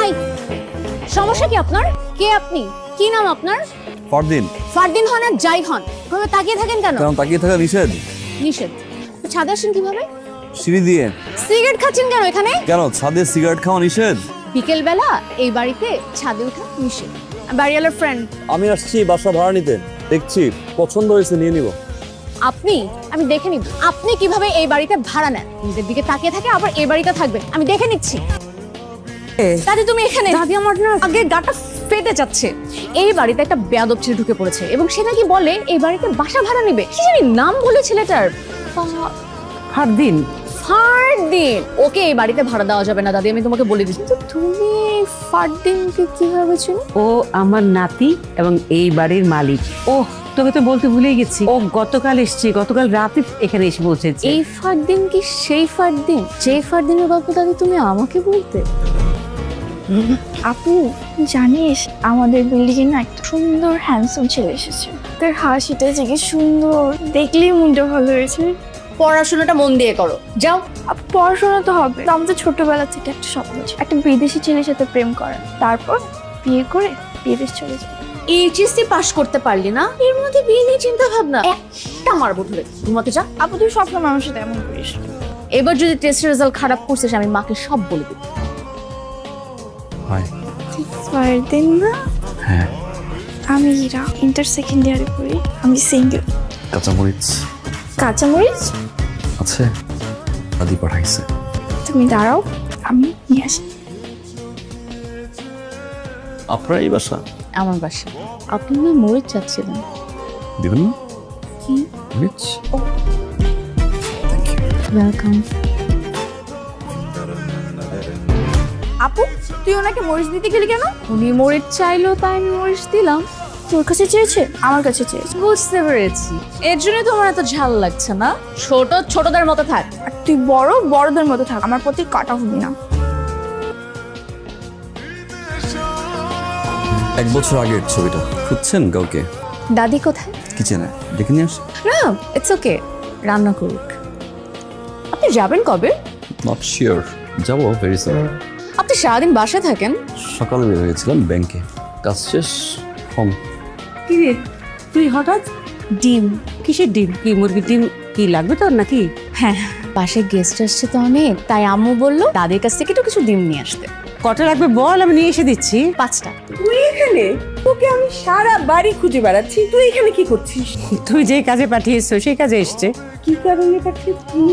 I, সমস্যা কি আপনার? কে আপনি? কি নাম আপনার? পরদিন ফারদিন হন আর যাই হন, ভাবে তাকিয়ে থাকেন কেন? কারণ তাকিয়ে থাকা নিষেধ। নিষেধ। তো ছাদে আসেন কিভাবে? সিঁড়ি দিয়ে। সিগারেট খাচ্ছেন কেন এখানে? কেন ছাদে সিগারেট খাওয়া নিষেধ? বিকেল বেলা এই বাড়িতে ছাদে ওঠা নিষেধ। বাড়িওয়ালার ফ্রেন্ড। আমি আসছি বাসা ভাড়া নিতে, দেখছি পছন্দ হয়েছে নিয়ে নিব। আপনি? আমি দেখে নিব আপনি কিভাবে এই বাড়িতে ভাড়া নেন। নিজের দিকে তাকিয়ে থাকে আবার এই বাড়িতে থাকবেন, আমি দেখে নিচ্ছি। দাদি তুমি এখানে? দাদি আমার না আগে গাটা ফেটে যাচ্ছে। এই বাড়িতে একটা বেয়াদব ছেলে ঢুকে পড়েছে এবং সে নাকি বলে এই বাড়িতে বাসা ভাড়া নেবে। কি জানি নাম বলে ছেলেটার, ফারদিন। ফারদিন। ওকে এই বাড়িতে ভাড়া দেওয়া যাবে না দাদি, আমি তোমাকে বলে দিচ্ছি। কিন্তু তুমি ফারদিনকে কিভাবে চিনো? ও আমার নাতি এবং এই বাড়ির মালিক। ও তোকে তো বলতে ভুলেই গেছি, ও গতকাল এসেছে, গতকাল রাতে এখানে এসে পৌঁছেছে। এই ফারদিন কি সেই ফারদিন যে ফারদিনের গল্প দাদি তুমি আমাকে বলতে? আপু জানিস আমাদের বিল্ডিং এ না একটা সুন্দর হ্যান্ডসাম ছেলে এসেছে। তার হাসিটা যে কি সুন্দর, দেখলেই মনটা ভালো হয়েছে। পড়াশোনাটা মন দিয়ে করো, যাও। আপু পড়াশোনা তো হবে, তো আমাদের ছোটবেলা থেকে একটা স্বপ্ন ছিল একটা বিদেশি ছেলের সাথে প্রেম করার, তারপর বিয়ে করে বিদেশ চলে যায়। এইচএসসি পাস করতে পারলি না, এর মধ্যে বিয়ে নিয়ে চিন্তা ভাবনা? একটা মারবো ধরে, ঘুমাতে যা। আপু তুই সবসময় আমার সাথে এমন করিস। এবার যদি টেস্টের রেজাল্ট খারাপ করছিস আমি মাকে সব বলে দেব। হাই। ফারদিন না? হ্যাঁ। আমি ইরা, ইন্টার সেকেন্ড ইয়ারে পড়ি। আমি সিঙ্গেল। কাঁচামরিচ কাঁচামরিচ আছে? দাদি পাঠাইছে। তুমি দাঁড়াও, আমি নিয়ে আসি। আপনার এই বাসা? আমার বাসা। আপনি না মরিচ চাচ্ছিলেন? দিবেন না? কি? মরিচ। ওয়েলকাম। আপু তুই ওনাকে মরিচ দিতে গেলি কেন? উনি মরিচ চাইলো তাই আমি মরিচ দিলাম। তোর কাছে চেয়েছে? আমার কাছে চেয়েছে। বুঝতে পেরেছি, এর জন্য তোমার এত ঝাল লাগছে না। ছোট ছোটদের মতো থাক। আর তুই বড় বড়দের মতো থাক, আমার প্রতি কাটা হবি না। 1 বছর আগের ছবিটা খুঁজছেন কাউকে? দাদি কোথায়? কিচেনে, ডেকে নিয়ে আসি। না, ইটস ওকে, রান্না করুক। আপনি যাবেন কবে? নট শিওর, যাবো ভেরি সুন। আপনি সারাদিন বাসায় থাকেন? সকালে বের হয়েছিলাম ব্যাংকে, কাজ শেষ হোম। কি রে তুই হঠাৎ? ডিম। কিসের ডিম? কি মুরগির ডিম? কি লাগবে তোর নাকি? হ্যাঁ, বাসায় গেস্ট আসছে তো অনেক, তাই আম্মু বললো দাদির কাছ থেকে একটু কিছু ডিম নিয়ে আসতে। কটা লাগবে বল, আমি নিয়ে এসে দিচ্ছি। 5টা। তুই এখানে? তোকে আমি সারা বাড়ি খুঁজে বেড়াচ্ছি, তুই এখানে কি করছিস? তুই যে কাজে পাঠিয়েছো সেই কাজে এসছে। কি কারণে পাঠিয়ে তুই